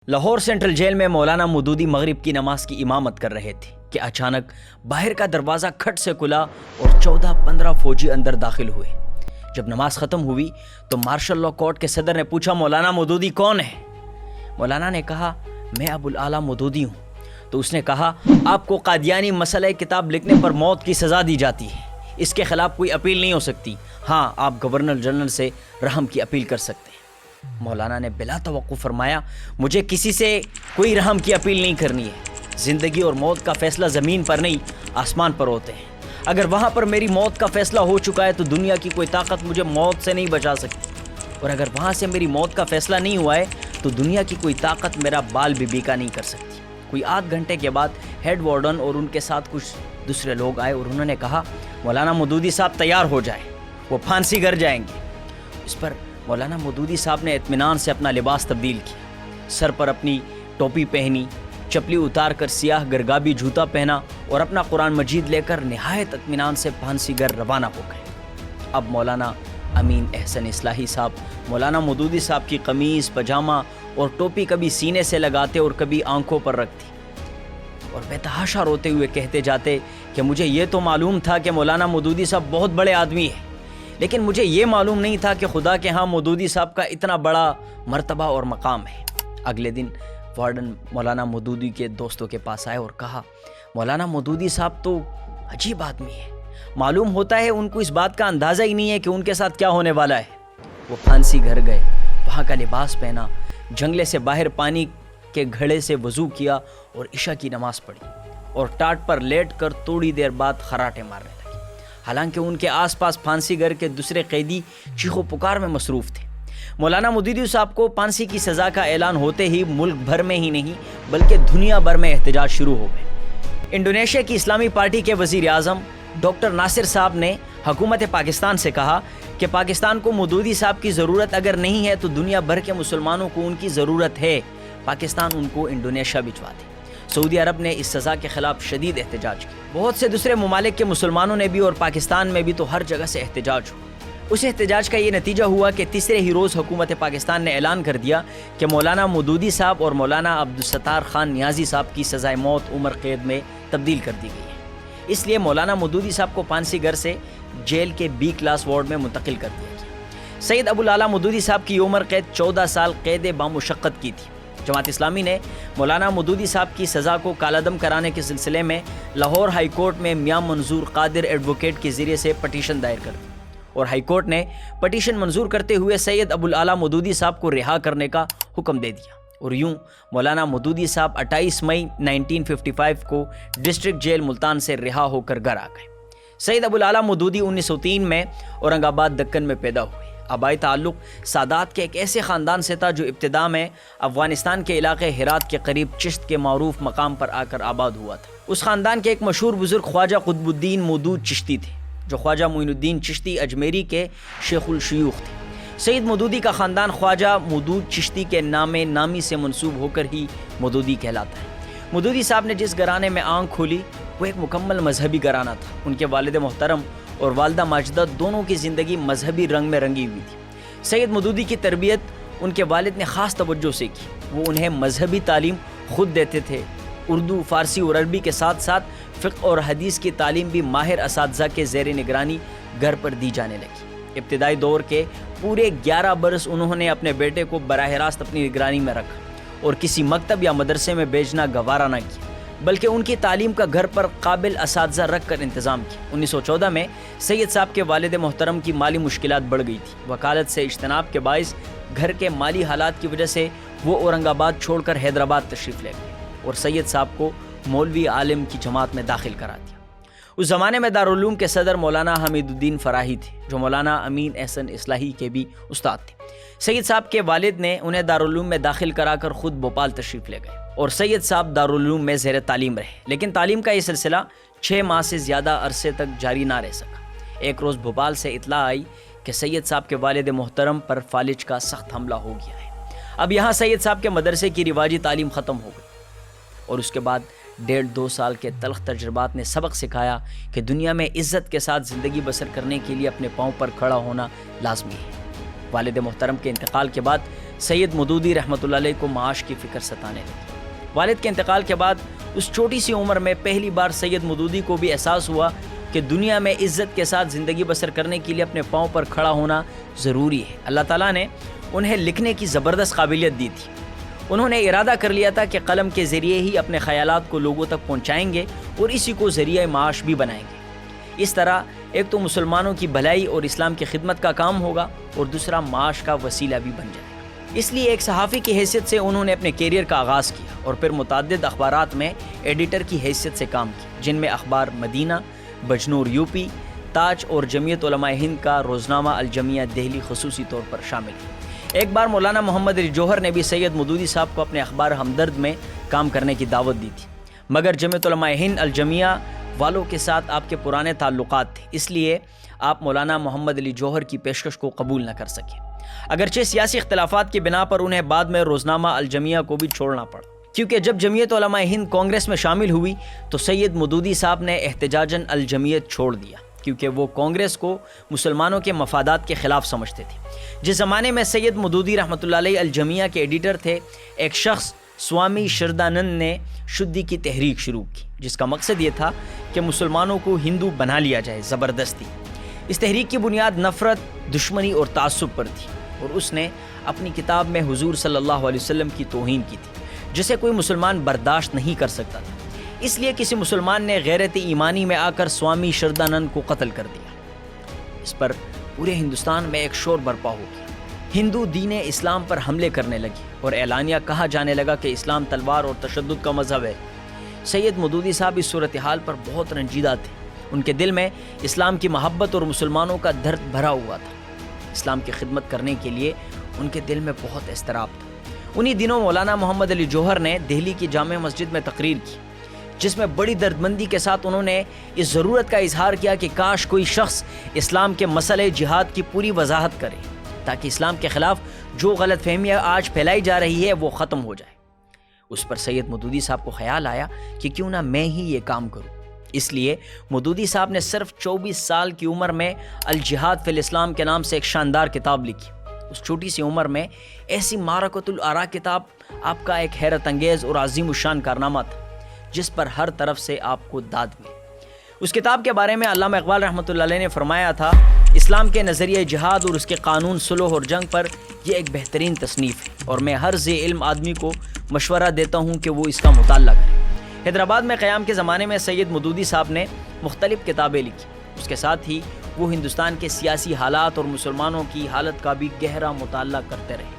Lahore central jail میں مولانا مودودی مغرب کی نماز کی امامت کر رہے تھے کہ اچانک باہر کا دروازہ کھٹ سے کھلا اور 14-15 فوجی اندر داخل ہوئے۔ جب نماز ختم ہوئی تو مارشل لا کورٹ کے صدر نے پوچھا، مولانا مودودی کون ہے؟ مولانا نے کہا، میں ابو الاعلیٰ مودودی ہوں۔ تو اس نے کہا، آپ کو قادیانی مسئلہ کتاب لکھنے پر موت کی سزا دی جاتی ہے، اس کے خلاف کوئی اپیل نہیں ہو سکتی۔ ہاں، آپ گورنر جنرل سے رحم کی اپیل کر سکتے ہیں۔ مولانا نے بلا توقف فرمایا، مجھے کسی سے کوئی رحم کی اپیل نہیں کرنی ہے۔ زندگی اور موت کا فیصلہ زمین پر نہیں، آسمان پر ہوتے ہیں۔ اگر وہاں پر میری موت کا فیصلہ ہو چکا ہے تو دنیا کی کوئی طاقت مجھے موت سے نہیں بچا سکتی، اور اگر وہاں سے میری موت کا فیصلہ نہیں ہوا ہے تو دنیا کی کوئی طاقت میرا بال بھی بیکا نہیں کر سکتی۔ کوئی آدھ گھنٹے کے بعد ہیڈ وارڈن اور ان کے ساتھ کچھ دوسرے لوگ آئے اور انہوں نے کہا، مولانا مودودی صاحب تیار ہو جائیں، وہ پھانسی گر جائیں گے۔ اس پر مولانا مودودی صاحب نے اطمینان سے اپنا لباس تبدیل کیا، سر پر اپنی ٹوپی پہنی، چپلی اتار کر سیاہ گرگابی جوتا پہنا اور اپنا قرآن مجید لے کر نہایت اطمینان سے پھانسی گر روانہ ہو گئے۔ اب مولانا امین احسن اصلاحی صاحب مولانا مودودی صاحب کی قمیض، پاجامہ اور ٹوپی کبھی سینے سے لگاتے اور کبھی آنکھوں پر رکھتے اور بے تحاشا روتے ہوئے کہتے جاتے کہ مجھے یہ تو معلوم تھا کہ مولانا مودودی صاحب بہت بڑے آدمی ہیں، لیکن مجھے یہ معلوم نہیں تھا کہ خدا کے ہاں مودودی صاحب کا اتنا بڑا مرتبہ اور مقام ہے۔ اگلے دن وارڈن مولانا مودودی کے دوستوں کے پاس آئے اور کہا، مولانا مودودی صاحب تو عجیب آدمی ہے، معلوم ہوتا ہے ان کو اس بات کا اندازہ ہی نہیں ہے کہ ان کے ساتھ کیا ہونے والا ہے۔ وہ پھانسی گھر گئے، وہاں کا لباس پہنا، جنگلے سے باہر پانی کے گھڑے سے وضو کیا اور عشاء کی نماز پڑھی اور ٹاٹ پر لیٹ کر تھوڑی دیر بعد خراٹے مارنے لگے۔ حالانکہ ان کے آس پاس پھانسی گھر کے دوسرے قیدی چیخ و پکار میں مصروف تھے۔ مولانا مودودی صاحب کو پھانسی کی سزا کا اعلان ہوتے ہی ملک بھر میں ہی نہیں بلکہ دنیا بھر میں احتجاج شروع ہو گئے۔ انڈونیشیا کی اسلامی پارٹی کے وزیر اعظم ڈاکٹر ناصر صاحب نے حکومت پاکستان سے کہا کہ پاکستان کو مودودی صاحب کی ضرورت اگر نہیں ہے تو دنیا بھر کے مسلمانوں کو ان کی ضرورت ہے، پاکستان ان کو انڈونیشیا بھجوا دے۔ سعودی عرب نے اس سزا کے خلاف شدید احتجاج کیا۔ بہت سے دوسرے ممالک کے مسلمانوں نے بھی اور پاکستان میں بھی تو ہر جگہ سے احتجاج ہوا۔ اس احتجاج کا یہ نتیجہ ہوا کہ تیسرے ہی روز حکومت پاکستان نے اعلان کر دیا کہ مولانا مودودی صاحب اور مولانا عبدالستار خان نیازی صاحب کی سزائے موت عمر قید میں تبدیل کر دی گئی ہے۔ اس لیے مولانا مودودی صاحب کو پھانسی گھر سے جیل کے بی کلاس وارڈ میں منتقل کر دیا گیا۔ سید ابو الاعلیٰ مودودی صاحب کی عمر قید 14 سال قید بامشقت کی تھی۔ جماعت اسلامی نے مولانا مودودی صاحب کی سزا کو کالعدم کرانے کے سلسلے میں لاہور ہائی کورٹ میں میاں منظور قادر ایڈوکیٹ کے ذریعے سے پٹیشن دائر کر دی اور ہائی کورٹ نے پٹیشن منظور کرتے ہوئے سید ابو الاعلیٰ مودودی صاحب کو رہا کرنے کا حکم دے دیا، اور یوں مولانا مودودی صاحب 28 مئی 1955 کو ڈسٹرکٹ جیل ملتان سے رہا ہو کر گھر آ گئے۔ سید ابو الاعلیٰ مودودی 1903 میں اورنگ آباد دکن میں پیدا ہوئے۔ آبائی تعلق سادات کے ایک ایسے خاندان سے تھا جو ابتدا میں افغانستان کے علاقے ہرات کے قریب چشت کے معروف مقام پر آ کر آباد ہوا تھا۔ اس خاندان کے ایک مشہور بزرگ خواجہ قطب الدین مودود چشتی تھے، جو خواجہ معین الدین چشتی اجمیری کے شیخ الشیوخ تھے۔ سید مودودی کا خاندان خواجہ مودود چشتی کے نام نامی سے منسوب ہو کر ہی مودودی کہلاتا ہے۔ مودودی صاحب نے جس گھرانے میں آنکھ کھولی وہ ایک مکمل مذہبی گھرانہ تھا۔ ان کے والد محترم اور والدہ ماجدہ دونوں کی زندگی مذہبی رنگ میں رنگی ہوئی تھی۔ سید مودودی کی تربیت ان کے والد نے خاص توجہ سے کی۔ وہ انہیں مذہبی تعلیم خود دیتے تھے۔ اردو، فارسی اور عربی کے ساتھ ساتھ فقہ اور حدیث کی تعلیم بھی ماہر اساتذہ کے زیر نگرانی گھر پر دی جانے لگی۔ ابتدائی دور کے پورے 11 برس انہوں نے اپنے بیٹے کو براہ راست اپنی نگرانی میں رکھا اور کسی مکتب یا مدرسے میں بھیجنا گوارا نہ کیا، بلکہ ان کی تعلیم کا گھر پر قابل اساتذہ رکھ کر انتظام کیا۔ 1914 میں سید صاحب کے والد محترم کی مالی مشکلات بڑھ گئی تھی۔ وکالت سے اجتناب کے باعث گھر کے مالی حالات کی وجہ سے وہ اورنگ آباد چھوڑ کر حیدرآباد تشریف لے گئے اور سید صاحب کو مولوی عالم کی جماعت میں داخل کرا دیا۔ اس زمانے میں دارالعلوم کے صدر مولانا حمید الدین فراہی تھے، جو مولانا امین احسن اصلاحی کے بھی استاد تھے۔ سید صاحب کے والد نے انہیں دارالعلوم میں داخل کرا کر خود بھوپال تشریف لے گئے اور سید صاحب دارالعلوم میں زیر تعلیم رہے، لیکن تعلیم کا یہ سلسلہ 6 ماہ سے زیادہ عرصے تک جاری نہ رہ سکا۔ ایک روز بھوپال سے اطلاع آئی کہ سید صاحب کے والد محترم پر فالج کا سخت حملہ ہو گیا ہے۔ اب یہاں سید صاحب کے مدرسے کی رواجی تعلیم ختم ہو گئی اور اس کے بعد 1.5-2 سال کے تلخ تجربات نے سبق سکھایا کہ دنیا میں عزت کے ساتھ زندگی بسر کرنے کے لیے اپنے پاؤں پر کھڑا ہونا لازمی ہے۔ والد محترم کے انتقال کے بعد سید مودودی رحمۃ اللہ علیہ کو معاش کی فکر ستانے لگی۔ والد کے انتقال کے بعد اس چھوٹی سی عمر میں پہلی بار سید مودودی کو بھی احساس ہوا کہ دنیا میں عزت کے ساتھ زندگی بسر کرنے کے لیے اپنے پاؤں پر کھڑا ہونا ضروری ہے۔ اللہ تعالیٰ نے انہیں لکھنے کی زبردست قابلیت دی تھی۔ انہوں نے ارادہ کر لیا تھا کہ قلم کے ذریعے ہی اپنے خیالات کو لوگوں تک پہنچائیں گے اور اسی کو ذریعہ معاش بھی بنائیں گے۔ اس طرح ایک تو مسلمانوں کی بھلائی اور اسلام کی خدمت کا کام ہوگا اور دوسرا معاش کا وسیلہ بھی بن جائے گا۔ اس لیے ایک صحافی کی حیثیت سے انہوں نے اپنے کیریئر کا آغاز کیا اور پھر متعدد اخبارات میں ایڈیٹر کی حیثیت سے کام کیا، جن میں اخبار مدینہ، بجنور یوپی، تاج اور جمعیت علماء ہند کا روزنامہ الجمیہ دہلی خصوصی طور پر شامل ہے۔ ایک بار مولانا محمد علی جوہر نے بھی سید مودودی صاحب کو اپنے اخبار ہمدرد میں کام کرنے کی دعوت دی تھی، مگر جمعیت علماء ہند الجمیہ والوں کے ساتھ آپ کے پرانے تعلقات تھے، اس لیے آپ مولانا محمد علی جوہر کی پیشکش کو قبول نہ کر سکے۔ اگرچہ سیاسی اختلافات کی بنا پر انہیں بعد میں روزنامہ الجمیہ کو بھی چھوڑنا پڑا، کیونکہ جب جمعیت علماء ہند کانگریس میں شامل ہوئی تو سید مودودی صاحب نے احتجاجاً الجمیت چھوڑ دیا، کیونکہ وہ کانگریس کو مسلمانوں کے مفادات کے خلاف سمجھتے تھے۔ جس زمانے میں سید مودودی رحمۃ اللہ علیہ الجمیہ کے ایڈیٹر تھے، ایک شخص سوامی شردانند نے شدی کی تحریک شروع کی، جس کا مقصد یہ تھا کہ مسلمانوں کو ہندو بنا لیا جائے زبردستی۔ اس تحریک کی بنیاد نفرت، دشمنی اور تعصب پر تھی، اور اس نے اپنی کتاب میں حضور صلی اللہ علیہ وسلم کی توہین کی تھی، جسے کوئی مسلمان برداشت نہیں کر سکتا تھا۔ اس لیے کسی مسلمان نے غیرت ایمانی میں آ کر سوامی شردانند کو قتل کر دیا۔ اس پر پورے ہندوستان میں ایک شور برپا ہو گیا، ہندو دین اسلام پر حملے کرنے لگے اور اعلانیہ کہا جانے لگا کہ اسلام تلوار اور تشدد کا مذہب ہے۔ سید مودودی صاحب اس صورتحال پر بہت رنجیدہ تھے، ان کے دل میں اسلام کی محبت اور مسلمانوں کا درد بھرا ہوا تھا۔ اسلام کی خدمت کرنے کے لیے ان کے دل میں بہت اضطراب تھا۔ انہی دنوں مولانا محمد علی جوہر نے دہلی کی جامع مسجد میں تقریر کی، جس میں بڑی دردمندی کے ساتھ انہوں نے اس ضرورت کا اظہار کیا کہ کاش کوئی شخص اسلام کے مسئلے جہاد کی پوری وضاحت کرے، تاکہ اسلام کے خلاف جو غلط فہمیاں آج پھیلائی جا رہی ہے وہ ختم ہو جائے۔ اس پر سید مودودی صاحب کو خیال آیا کہ کیوں نہ میں ہی یہ کام کروں۔ اس لیے مودودی صاحب نے صرف 24 سال کی عمر میں الجہاد فی الاسلام کے نام سے ایک شاندار کتاب لکھی۔ اس چھوٹی سی عمر میں ایسی معرکۃ الآراء کتاب آپ کا ایک حیرت انگیز اور عظیم الشان کارنامہ تھا، جس پر ہر طرف سے آپ کو داد ملی۔ اس کتاب کے بارے میں علامہ اقبال رحمۃ اللہ علیہ نے فرمایا تھا، اسلام کے نظریہ جہاد اور اس کے قانون صلح اور جنگ پر یہ ایک بہترین تصنیف ہے، اور میں ہر ذی علم آدمی کو مشورہ دیتا ہوں کہ وہ اس کا مطالعہ کرے۔ حیدرآباد میں قیام کے زمانے میں سید مودودی صاحب نے مختلف کتابیں لکھی، اس کے ساتھ ہی وہ ہندوستان کے سیاسی حالات اور مسلمانوں کی حالت کا بھی گہرا مطالعہ کرتے رہے۔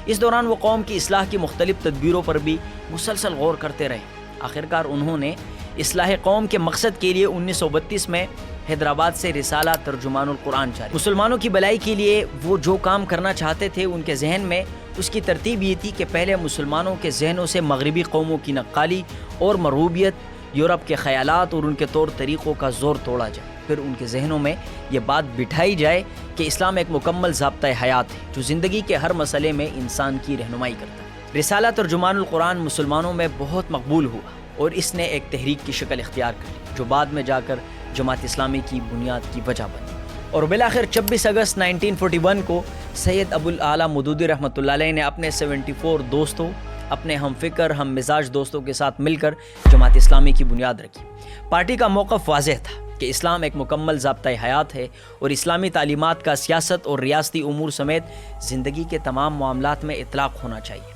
اس دوران وہ قوم کی اصلاح کی مختلف تدبیروں پر بھی مسلسل غور کرتے رہے۔ آخرکار انہوں نے اصلاح قوم کے مقصد کے لیے 1932 میں حیدرآباد سے رسالہ ترجمان القرآن جاری۔ مسلمانوں کی بھلائی کے لیے وہ جو کام کرنا چاہتے تھے، ان کے ذہن میں اس کی ترتیب یہ تھی کہ پہلے مسلمانوں کے ذہنوں سے مغربی قوموں کی نقالی اور مرغوبیت، یورپ کے خیالات اور ان کے طور طریقوں کا زور توڑا جائے، پھر ان کے ذہنوں میں یہ بات بٹھائی جائے کہ اسلام ایک مکمل ضابطۂ حیات ہے جو زندگی کے ہر مسئلے میں انسان کی رہنمائی کرتا ہے۔ رسالہ ترجمان القرآن مسلمانوں میں بہت مقبول ہوا اور اس نے ایک تحریک کی شکل اختیار کر لی، جو بعد میں جا کر جماعت اسلامی کی بنیاد کی وجہ بنی، اور بالآخر 26 اگست 1941 کو سید ابو الاعلیٰ مودودی رحمۃ اللہ علیہ نے اپنے 74 دوستوں، اپنے ہم فکر ہم مزاج دوستوں کے ساتھ مل کر جماعت اسلامی کی بنیاد رکھی۔ پارٹی کا موقف واضح تھا کہ اسلام ایک مکمل ضابطۂ حیات ہے اور اسلامی تعلیمات کا سیاست اور ریاستی امور سمیت زندگی کے تمام معاملات میں اطلاق ہونا چاہیے۔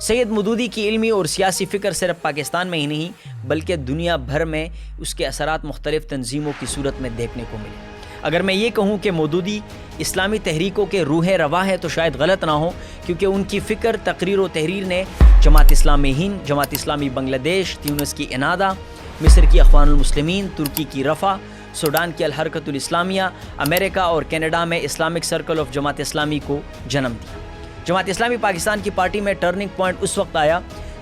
سید مودودی کی علمی اور سیاسی فکر صرف پاکستان میں ہی نہیں بلکہ دنیا بھر میں اس کے اثرات مختلف تنظیموں کی صورت میں دیکھنے کو ملے۔ اگر میں یہ کہوں کہ مودودی اسلامی تحریکوں کے روح رواں ہے تو شاید غلط نہ ہو، کیونکہ ان کی فکر، تقریر و تحریر نے جماعت اسلامی ہند، جماعت اسلامی بنگلہ دیش، تیونس کی انادہ، مصر کی اخوان المسلمین، ترکی کی رفع، سوڈان کی الحرکت الاسلامیہ، امریکہ اور کینیڈا میں Islamic circle of Jamaat Islami کو جنم دیا۔ جماعت اسلامی پاکستان کی پارٹی میں ٹرننگ پوائنٹ اس وقت آیا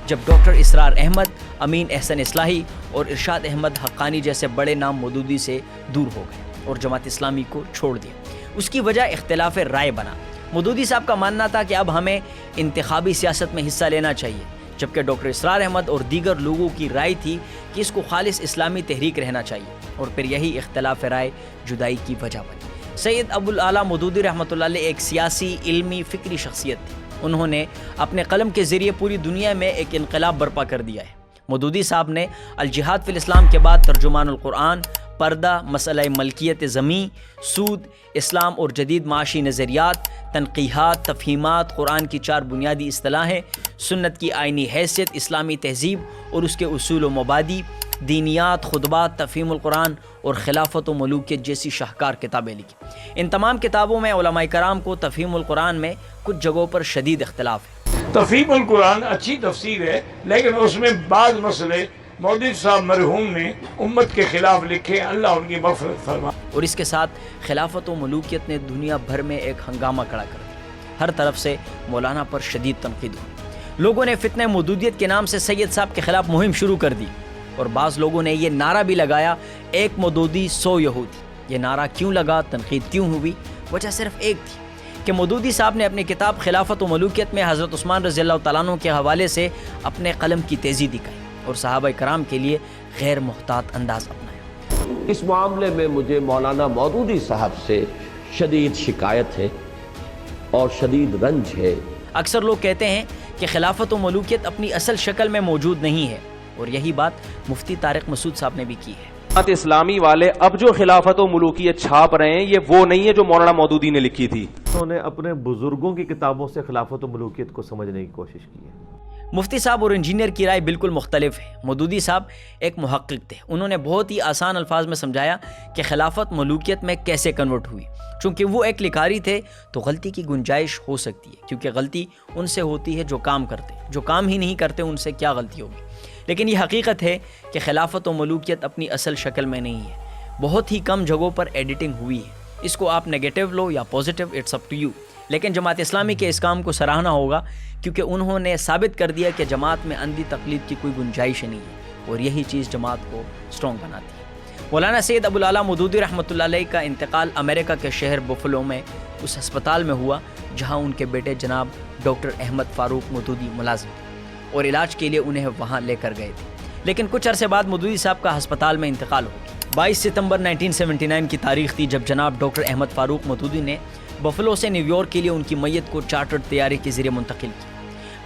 جب ڈاکٹر اسرار احمد، امین احسن اصلاحی اور ارشاد احمد حقانی جیسے بڑے نام مودودی سے دور ہو گئے اور جماعت اسلامی کو چھوڑ دیا۔ اس کی وجہ اختلاف رائے بنا۔ مودودی صاحب کا ماننا تھا کہ اب ہمیں انتخابی سیاست میں حصہ لینا چاہیے، جبکہ ڈاکٹر اسرار احمد اور دیگر لوگوں کی رائے تھی کہ اس کو خالص اسلامی تحریک رہنا چاہیے، اور پھر یہی اختلاف رائے جدائی کی وجہ بنی۔ سید ابو الاعلیٰ مودودی رحمۃ اللہ علیہ ایک سیاسی، علمی، فکری شخصیت تھی۔ انہوں نے اپنے قلم کے ذریعے پوری دنیا میں ایک انقلاب برپا کر دیا ہے۔ مودودی صاحب نے الجہاد فی الاسلام کے بعد ترجمان القرآن، پردہ، مسئلہ ملکیت زمیں، سود، اسلام اور جدید معاشی نظریات، تنقیحات، تفہیمات، قرآن کی 4 بنیادی اصطلاحیں، سنت کی آئینی حیثیت، اسلامی تہذیب اور اس کے اصول و مبادی، دینیات، خطبات، تفہیم القرآن اور خلافت و ملوکیت جیسی شاہکار کتابیں لکھی۔ ان تمام کتابوں میں علماء کرام کو تفہیم القرآن میں کچھ جگہوں پر شدید اختلاف ہے۔ تفہیم القرآن اچھی تفسیر ہے، لیکن اس میں بعض مسئلے مودودی صاحب مرحوم نے امت کے خلاف لکھے، اللہ ان کی مغفرت فرمائے۔ اور اس کے ساتھ خلافت و ملوکیت نے دنیا بھر میں ایک ہنگامہ کھڑا کر دیا۔ ہر طرف سے مولانا پر شدید تنقید ہوئی۔ لوگوں نے فتنہ مودودیت کے نام سے سید صاحب کے خلاف مہم شروع کر دی، اور بعض لوگوں نے یہ نعرہ بھی لگایا، 1 مودودی 100 یہودی۔ یہ نعرہ کیوں لگا، تنقید کیوں ہوئی؟ وجہ صرف ایک تھی کہ مودودی صاحب نے اپنی کتاب خلافت و ملوکیت میں حضرت عثمان رضی اللہ تعالیٰ عنہ کے حوالے سے اپنے قلم کی تیزی دکھائی اور صحابہ کرام کے لیے غیر محتاط انداز اپنایا۔ اس معاملے میں مجھے مولانا مودودی صاحب سے شدید شکایت ہے اور شدید رنج ہے۔ اکثر لوگ کہتے ہیں کہ خلافت و ملوکیت اپنی اصل شکل میں موجود نہیں ہے، اور یہی بات مفتی طارق مسعود صاحب نے بھی کی ہے۔ اسلامی والے اب جو خلافت و ملوکیت چھاپ رہے ہیں، یہ وہ نہیں ہے جو مولانا مودودی نے لکھی تھی۔ انہوں نے اپنے بزرگوں کی کتابوں سے خلافت و ملوکیت کو سمجھنے کی کوشش کی ہے۔ مفتی صاحب اور انجینئر کی رائے بالکل مختلف ہے۔ مودودی صاحب ایک محقق تھے۔ انہوں نے بہت ہی آسان الفاظ میں سمجھایا کہ خلافت ملوکیت میں کیسے کنورٹ ہوئی۔ چونکہ وہ ایک لکھاری تھے تو غلطی کی گنجائش ہو سکتی ہے، کیونکہ غلطی ان سے ہوتی ہے جو کام کرتے، جو کام ہی نہیں کرتے ان سے کیا غلطی ہوگی۔ لیکن یہ حقیقت ہے کہ خلافت و ملوکیت اپنی اصل شکل میں نہیں ہے، بہت ہی کم جگہوں پر ایڈیٹنگ ہوئی ہے۔ اس کو آپ نیگیٹو لو یا positive, it's up to you. لیکن جماعت اسلامی کے اس کام کو سراہنا ہوگا، کیونکہ انہوں نے ثابت کر دیا کہ جماعت میں اندھی تقلید کی کوئی گنجائش نہیں ہے، اور یہی چیز جماعت کو اسٹرانگ بناتی ہے۔ مولانا سید ابو الاعلیٰ مودودی رحمۃ اللہ علیہ کا انتقال امریکہ کے شہر بفلو میں اس ہسپتال میں ہوا جہاں ان کے بیٹے جناب ڈاکٹر احمد فاروق مودودی ملازم تھے، اور علاج کے لیے انہیں وہاں لے کر گئے تھے۔ لیکن کچھ عرصے بعد مودودی صاحب کا ہسپتال میں انتقال ہو گیا۔ 22 ستمبر 1979 کی تاریخ تھی جب جناب ڈاکٹر احمد فاروق مودودی نے بفلو سے نیو یارک کے لیے ان کی میت کو چارٹرڈ طیارے کے ذریعے منتقل کیا۔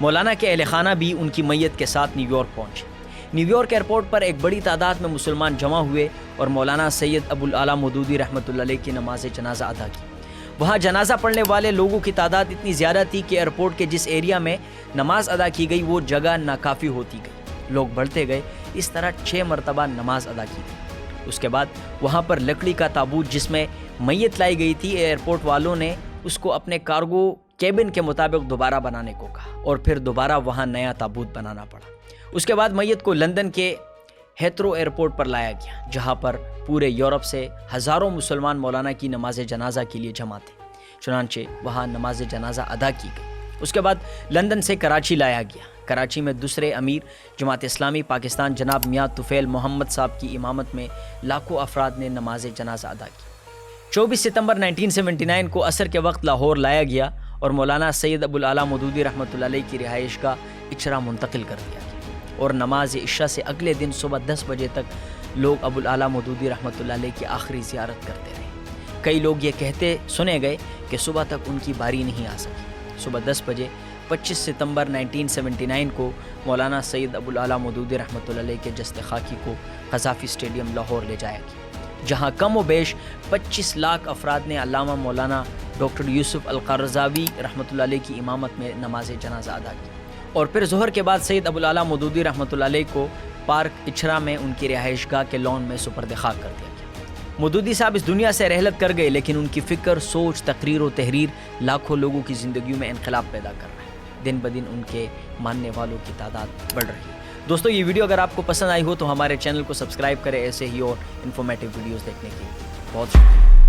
مولانا کے اہل خانہ بھی ان کی میت کے ساتھ نیو یارک پہنچے۔ نیو یارک ایئرپورٹ پر ایک بڑی تعداد میں مسلمان جمع ہوئے اور مولانا سید ابو الاعلیٰ مودودی رحمۃ اللہ علیہ کی نماز جنازہ ادا کی۔ وہاں جنازہ پڑھنے والے لوگوں کی تعداد اتنی زیادہ تھی کہ ایئرپورٹ کے جس ایریا میں نماز ادا کی گئی وہ جگہ ناکافی ہوتی گئی۔ لوگ بڑھتے گئے، اس طرح 6 مرتبہ نماز ادا کی گئی۔ اس کے بعد وہاں پر لکڑی کا تابوت جس میں میت لائی گئی تھی، ایئرپورٹ والوں نے اس کو اپنے کارگو کیبن کے مطابق دوبارہ بنانے کو کہا، اور پھر دوبارہ وہاں نیا تابوت بنانا پڑا۔ اس کے بعد میت کو لندن کے ہیترو ایئرپورٹ پر لایا گیا، جہاں پر پورے یورپ سے ہزاروں مسلمان مولانا کی نماز جنازہ کے لیے جمع تھے۔ چنانچہ وہاں نماز جنازہ ادا کی گئی۔ اس کے بعد لندن سے کراچی لایا گیا۔ کراچی میں دوسرے امیر جماعت اسلامی پاکستان جناب میاں طفیل محمد صاحب کی امامت میں لاکھوں افراد نے نماز جنازہ ادا کی۔ 24 ستمبر 1979 کو عصر کے وقت لاہور لایا گیا اور مولانا سید ابو الاعلیٰ مودودی رحمۃ اللہ علیہ کی رہائش گاہ اچھرا منتقل کر دیا گیا، اور نماز عشاء سے اگلے دن صبح 10 بجے تک لوگ ابو الاعلیٰ مودودی رحمۃ اللہ علیہ کی آخری زیارت کرتے رہے۔ کئی لوگ یہ کہتے سنے گئے کہ صبح تک ان کی باری نہیں آ سکی۔ صبح 10 بجے 25 ستمبر 1979 کو مولانا سید ابو الاعلیٰ مودودی رحمۃ اللہ علیہ کے جسد خاکی کو قذافی اسٹیڈیم لاہور لے جایا گیا، جہاں کم و بیش 25 لاکھ افراد نے علامہ مولانا ڈاکٹر یوسف القرضاوی رحمۃ اللہ علیہ کی امامت میں نماز جنازہ ادا کی، اور پھر ظہر کے بعد سید ابو الاعلیٰ مودودی رحمۃ اللہ علیہ کو پارک اچھرا میں ان کی رہائش گاہ کے لان میں سپرد خاک کر دیا گیا۔ مودودی صاحب اس دنیا سے رحلت کر گئے، لیکن ان کی فکر، سوچ، تقریر و تحریر لاکھوں لوگوں کی زندگیوں میں انقلاب پیدا کر رہا ہے۔ دن بدن ان کے ماننے والوں کی تعداد بڑھ رہی ہے۔ دوستو، یہ ویڈیو اگر آپ کو پسند آئی ہو تو ہمارے چینل کو سبسکرائب کریں ایسے ہی اور انفارمیٹیو ویڈیوز دیکھنے کے لیے۔ بہت شکریہ۔